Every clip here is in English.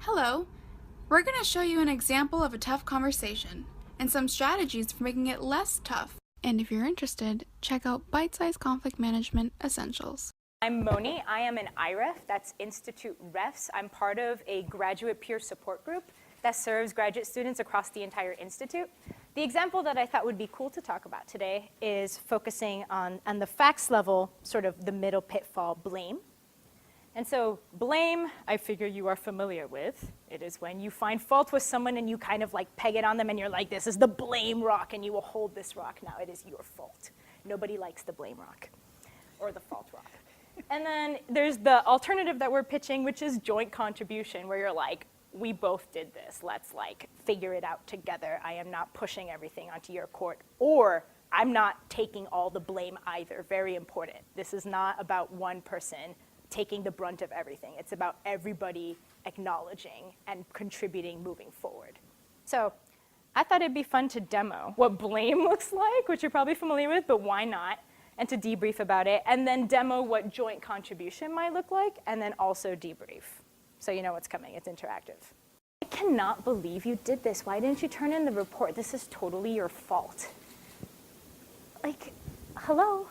Hello! We're going to show you an example of a tough conversation and some strategies for making it less tough. And if you're interested, check out Bite-Size Conflict Management Essentials. I'm Moni. I am an IREF, that's Institute Refs. I'm part of a graduate peer support group that serves graduate students across the entire institute. The example that I thought would be cool to talk about today is focusing on the facts level, sort of the middle pitfall, blame. And so blame, I figure you are familiar with. It is when you find fault with someone and you kind of like peg it on them and you're like, this is the blame rock and you will hold this rock. Now it is your fault. Nobody likes the blame rock or the fault rock. And then there's the alternative that we're pitching, which is joint contribution, where you're like, we both did this. Let's like figure it out together. I am not pushing everything onto your court, or I'm not taking all the blame either. Very important. This is not about one person taking the brunt of everything. It's about everybody acknowledging and contributing moving forward. So I thought it'd be fun to demo what blame looks like, which you're probably familiar with, but why not? And to debrief about it, and then demo what joint contribution might look like, and then also debrief. So you know what's coming, it's interactive. I cannot believe you did this. Why didn't you turn in the report? This is totally your fault. Like, hello?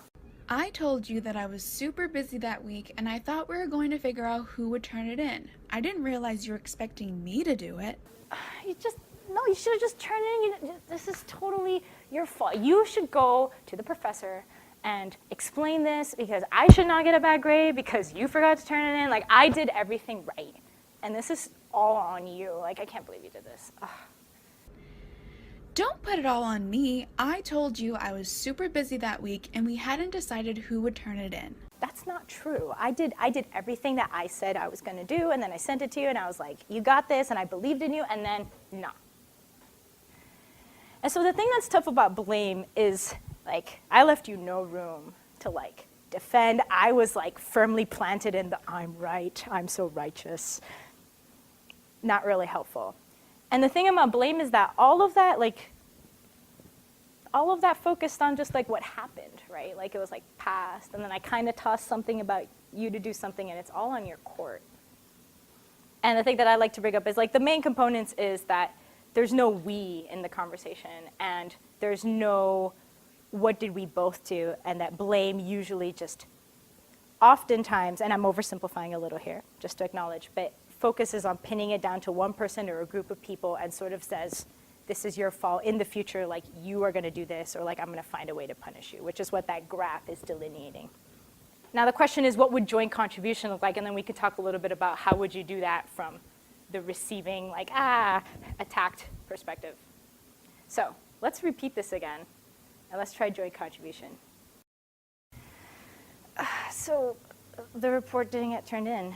I told you that I was super busy that week and I thought we were going to figure out who would turn it in. I didn't realize you were expecting me to do it. You should have just turned it in. This is totally your fault. You should go to the professor and explain this because I should not get a bad grade because you forgot to turn it in. Like, I did everything right. And this is all on you. Like, I can't believe you did this. Ugh. Don't put it all on me. I told you I was super busy that week and we hadn't decided who would turn it in. That's not true. I did everything that I said I was gonna do, and then I sent it to you and I was like, you got this, and I believed in you, and then no. And so the thing that's tough about blame is, like, I left you no room to like defend. I was like firmly planted in the I'm right, I'm so righteous. Not really helpful. And the thing about blame is that all of that focused on just like what happened, right? Like it was like past, and then I kind of tossed something about you to do something, and it's all on your court. And the thing that I like to bring up is like the main components is that there's no we in the conversation, and there's no what did we both do, and that blame usually just oftentimes, and I'm oversimplifying a little here, just to acknowledge, but focuses on pinning it down to one person or a group of people and sort of says, this is your fault in the future, like you are gonna do this, or like I'm gonna find a way to punish you, which is what that graph is delineating. Now the question is, what would joint contribution look like? And then we could talk a little bit about how would you do that from the receiving, like, attacked perspective. So let's repeat this again, and let's try joint contribution. So the report didn't get turned in.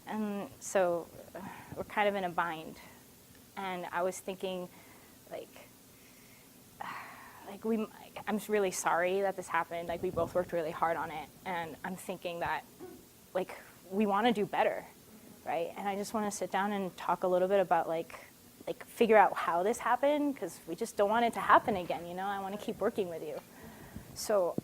And so we're kind of in a bind. And I was thinking, I'm really sorry that this happened. Like, we both worked really hard on it. And I'm thinking that, like, we want to do better, right? And I just want to sit down and talk a little bit about, like figure out how this happened, because we just don't want it to happen again, you know? I want to keep working with you. So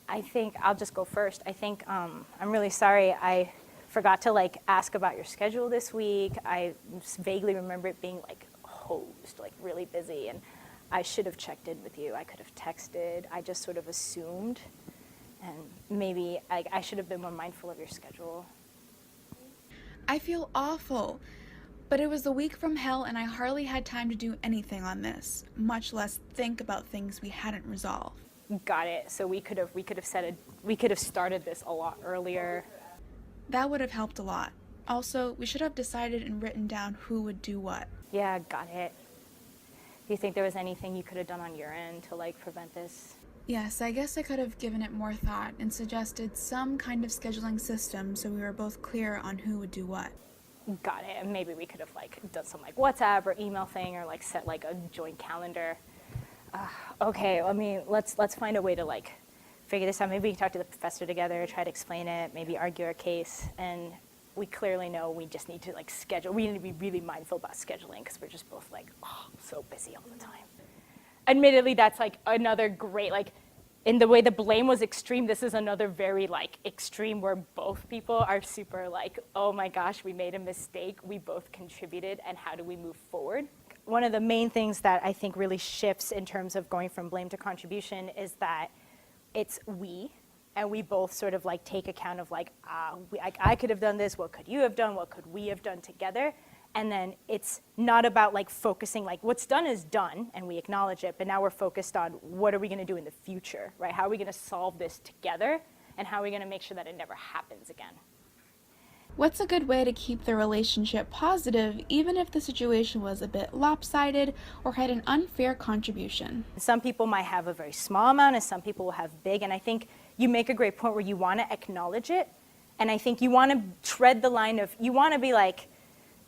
I think I'll just go first. I think I'm really sorry I forgot to like ask about your schedule this week. I vaguely remember it being like hosed, like really busy, and I should have checked in with you. I could have texted. I just sort of assumed, and maybe I should have been more mindful of your schedule. I feel awful, but it was a week from hell and I hardly had time to do anything on this, much less think about things we hadn't resolved. Got it. So we could have started this a lot earlier. That would have helped a lot. Also, we should have decided and written down who would do what. Yeah, got it. Do you think there was anything you could have done on your end to like prevent this? Yes, I guess I could have given it more thought and suggested some kind of scheduling system so we were both clear on who would do what. Got it. And maybe we could have like done some like WhatsApp or email thing, or like set like a joint calendar. Okay, I mean, let's find a way to like figure this out. Maybe we can talk to the professor together, try to explain it, maybe argue our case. And we clearly know we just need to like schedule. We need to be really mindful about scheduling because we're just both like, so busy all the time. Admittedly, that's like another great, like, in the way the blame was extreme, this is another very like extreme where both people are super like, oh my gosh, we made a mistake, we both contributed, and how do we move forward? One of the main things that I think really shifts in terms of going from blame to contribution is that it's we, and we both sort of like take account of like, I could have done this, what could you have done, what could we have done together? And then it's not about like focusing, like what's done is done, and we acknowledge it, but now we're focused on what are we gonna do in the future, right? How are we gonna solve this together, and how are we gonna make sure that it never happens again? What's a good way to keep the relationship positive even if the situation was a bit lopsided or had an unfair contribution? Some people might have a very small amount, and some people will have big, and I think you make a great point where you wanna acknowledge it, and I think you wanna tread the line of, you wanna be like,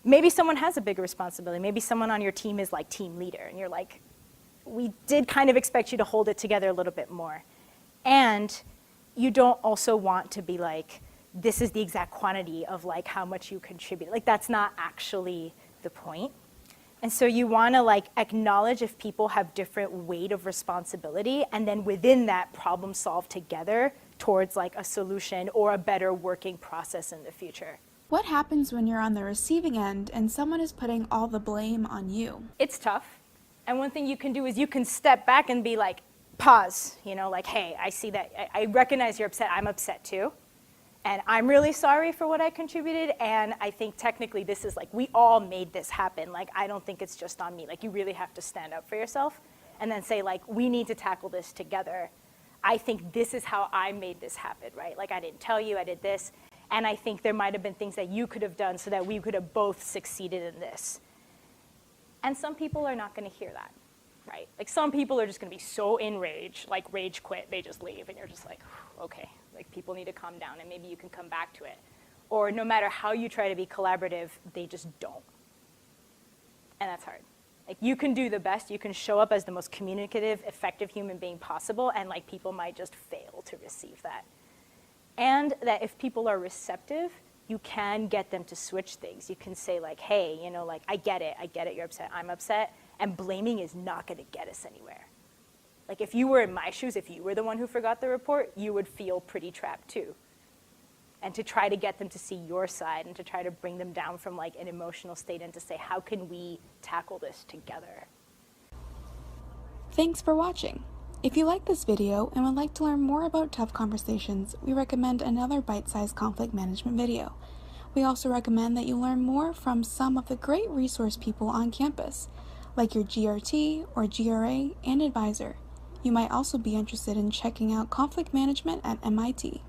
maybe someone has a bigger responsibility. Maybe someone on your team is like team leader, and you're like, we did kind of expect you to hold it together a little bit more. And you don't also want to be like, this is the exact quantity of like how much you contribute. Like that's not actually the point. And so you wanna like acknowledge if people have different weight of responsibility, and then within that problem solve together towards like a solution or a better working process in the future. What happens when you're on the receiving end and someone is putting all the blame on you? It's tough. And one thing you can do is you can step back and be like, pause, you know, like, hey, I see that, I recognize you're upset, I'm upset too. And I'm really sorry for what I contributed, and I think technically this is like, we all made this happen. Like, I don't think it's just on me. Like, you really have to stand up for yourself and then say like, we need to tackle this together. I think this is how I made this happen, right? Like, I didn't tell you, I did this. And I think there might have been things that you could have done so that we could have both succeeded in this. And some people are not gonna hear that, right? Like some people are just gonna be so enraged, like rage quit, they just leave, and you're just like, okay, like people need to calm down, and maybe you can come back to it. Or no matter how you try to be collaborative, they just don't. And that's hard. Like you can do the best, you can show up as the most communicative, effective human being possible, and like people might just fail to receive that. And that if people are receptive, you can get them to switch things. You can say like, hey, you know, like, I get it, you're upset, I'm upset, and blaming is not gonna get us anywhere. Like if you were in my shoes, if you were the one who forgot the report, you would feel pretty trapped too. And to try to get them to see your side and to try to bring them down from like an emotional state and to say, how can we tackle this together? Thanks for watching. If you like this video and would like to learn more about tough conversations, we recommend another bite-sized conflict management video. We also recommend that you learn more from some of the great resource people on campus, like your GRT or GRA and advisor. You might also be interested in checking out conflict management at MIT.